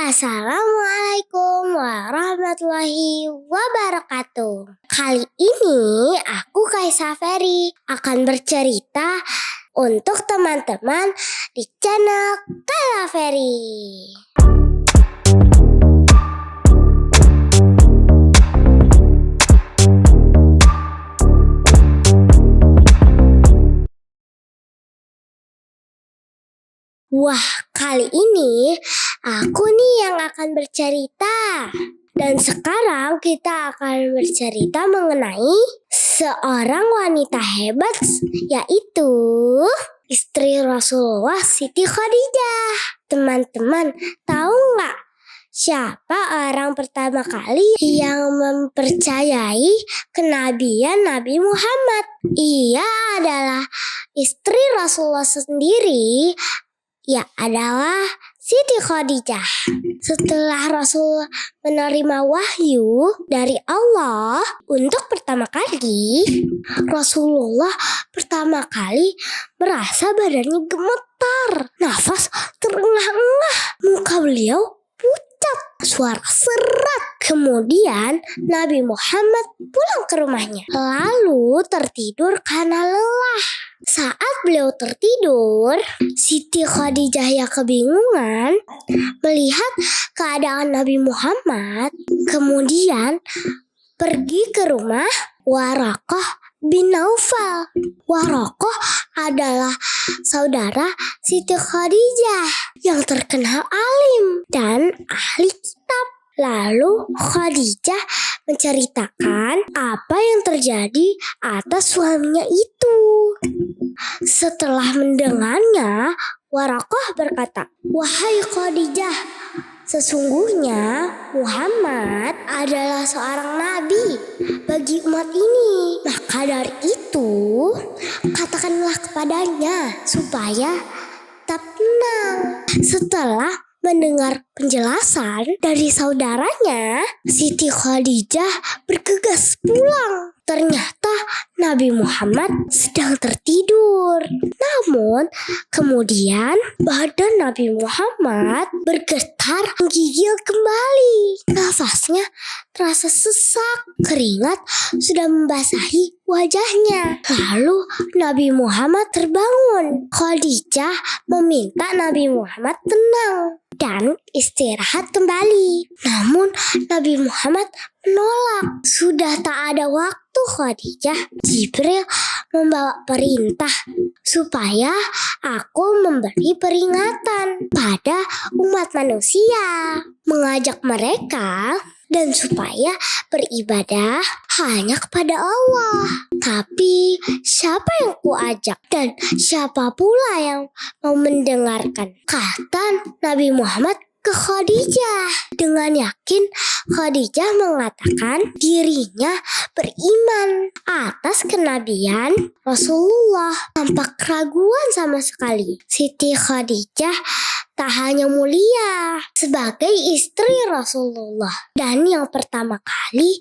Assalamualaikum warahmatullahi wabarakatuh. Kali ini aku Kaisa Ferry akan bercerita untuk teman-teman di channel Kala Ferry. Wah, kali ini aku nih yang akan bercerita. Dan sekarang kita akan bercerita mengenai seorang wanita hebat, yaitu istri Rasulullah Siti Khadijah. Teman-teman, tahu nggak siapa orang pertama kali yang mempercayai kenabian Nabi Muhammad? Ia adalah istri Rasulullah sendiri, ya adalah Siti Khadijah. Setelah Rasul menerima wahyu dari Allah untuk pertama kali, Rasulullah pertama kali merasa badannya gemetar, nafas terengah-engah, muka beliau pucat, suara serak. Kemudian Nabi Muhammad pulang ke rumahnya, lalu tertidur karena lelah. Saat beliau tertidur, Siti Khadijah yang kebingungan melihat keadaan Nabi Muhammad, kemudian pergi ke rumah Waraqah bin Naufal. Waraqah adalah saudara Siti Khadijah yang terkenal alim dan ahli kitab. Lalu Khadijah menceritakan apa yang terjadi atas suaminya itu. Setelah mendengarnya, Waraqah berkata, "Wahai Khadijah, sesungguhnya Muhammad adalah seorang nabi bagi umat ini. Maka dari itu, katakanlah kepadanya supaya tetap tenang." Setelah mendengar penjelasan dari saudaranya, Siti Khadijah bergegas pulang. Ternyata Nabi Muhammad sedang tertidur. Namun kemudian badan Nabi Muhammad bergetar menggigil kembali. Nafasnya terasa sesak, keringat sudah membasahi wajahnya. Lalu Nabi Muhammad terbangun. Khadijah meminta Nabi Muhammad tenang dan istirahat kembali. Namun Nabi Muhammad menolak. Sudah tak ada waktu, Khadijah. Jibril membawa perintah supaya aku memberi peringatan pada umat manusia, mengajak mereka dan supaya beribadah hanya kepada Allah. Tapi siapa yang kuajak dan siapa pula yang mau mendengarkan? Kata Nabi Muhammad ke Khadijah. Dengan yakin Khadijah mengatakan dirinya beriman atas kenabian Rasulullah tanpa keraguan sama sekali. Siti Khadijah tak hanya mulia sebagai istri Rasulullah dan yang pertama kali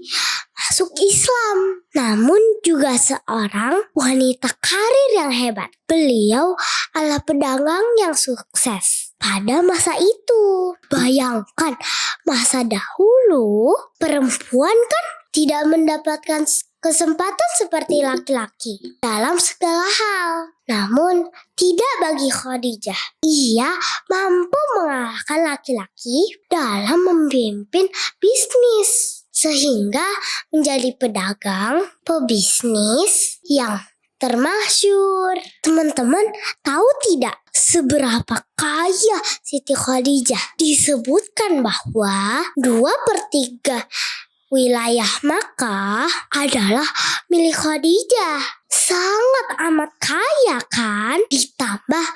masuk Islam, namun juga seorang wanita karir yang hebat. Beliau adalah pedagang yang sukses pada masa itu. Bayangkan, masa dahulu perempuan kan tidak mendapatkan kesempatan seperti laki-laki dalam segala hal. Namun tidak bagi Khadijah. Ia mampu mengalahkan laki-laki dalam memimpin bisnis, sehingga menjadi pedagang, pebisnis yang termasyhur. Teman-teman tahu tidak seberapa kaya Siti Khadijah? Disebutkan bahwa 2/3 wilayah Makkah adalah milik Khadijah. Sangat amat kaya kan? Ditambah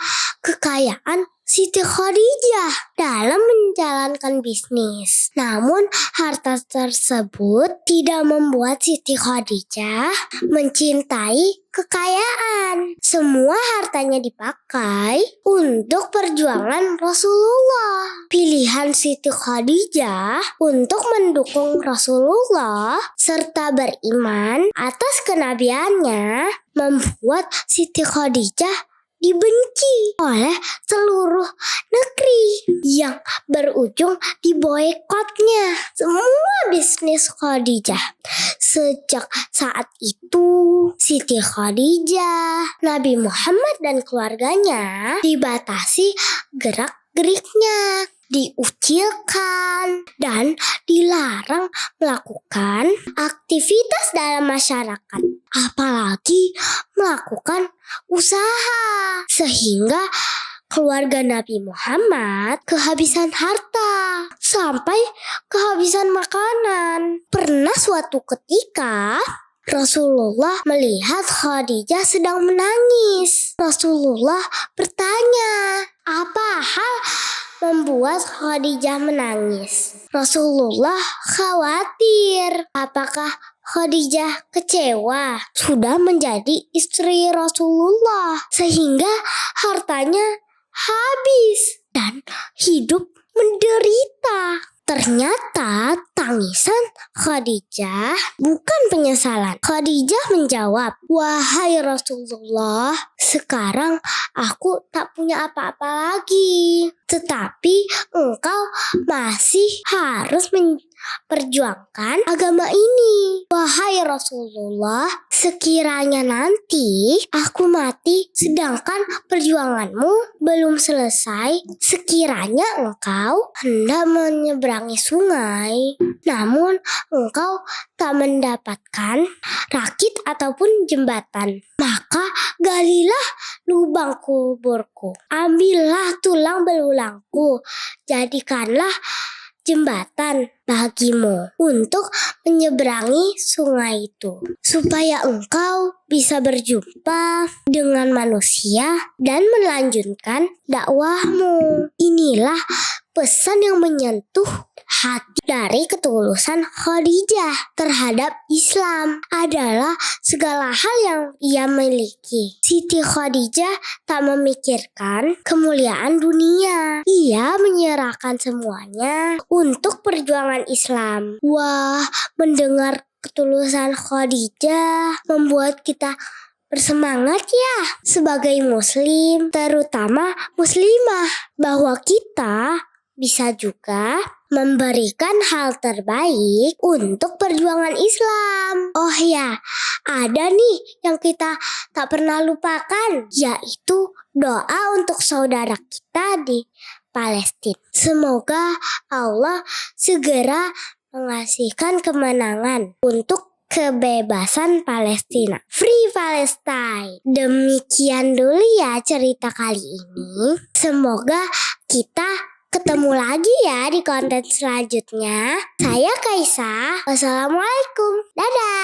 kekayaan Siti Khadijah dalam menjalankan bisnis. Namun harta tersebut tidak membuat Siti Khadijah mencintai kekayaan. Semua hartanya dipakai untuk perjuangan Rasulullah. Pilihan Siti Khadijah untuk mendukung Rasulullah serta beriman atas kenabiannya membuat Siti Khadijah dibenci oleh seluruh negeri yang berujung di boikotnya semua bisnis Khadijah. Sejak saat itu, Siti Khadijah, Nabi Muhammad dan keluarganya dibatasi gerak-geriknya, diucilkan, dan dilarang melakukan aktivitas dalam masyarakat, apalagi melakukan usaha, sehingga keluarga Nabi Muhammad kehabisan harta sampai kehabisan makanan. Pernah suatu ketika Rasulullah melihat Khadijah sedang menangis. Rasulullah bertanya, apa hal membuat Khadijah menangis? Rasulullah khawatir, apakah Khadijah kecewa sudah menjadi istri Rasulullah sehingga hartanya habis dan hidup menderita. Ternyata tangisan Khadijah bukan penyesalan. Khadijah menjawab, wahai Rasulullah, sekarang aku tak punya apa-apa lagi. Tetapi engkau masih harus memperjuangkan agama ini. Wahai Rasulullah, sekiranya nanti aku mati sedangkan perjuanganmu belum selesai, sekiranya engkau hendak menyeberangi sungai, namun engkau tak mendapatkan rakit ataupun jembatan, maka galilah lubang kuburku, ambillah tulang belulangku, jadikanlah jembatan bagimu untuk menyeberangi sungai itu, supaya engkau bisa berjumpa dengan manusia dan melanjutkan dakwahmu. Inilah pesan yang menyentuh hati dari ketulusan Khadijah terhadap Islam adalah segala hal yang ia miliki. Siti Khadijah tak memikirkan kemuliaan dunia. Ia menyerahkan semuanya untuk perjuangan Islam. Wah, mendengar ketulusan Khadijah membuat kita bersemangat ya sebagai muslim, terutama muslimah, bahwa kita bisa juga memberikan hal terbaik untuk perjuangan Islam. Oh ya, ada nih yang kita tak pernah lupakan, yaitu doa untuk saudara kita di Palestina. Semoga Allah segera mengasihkan kemenangan untuk kebebasan Palestina. Free Palestine. Demikian dulu ya cerita kali ini. Semoga kita ketemu lagi ya di konten selanjutnya. Saya Kaisa. Wassalamualaikum. Dadah.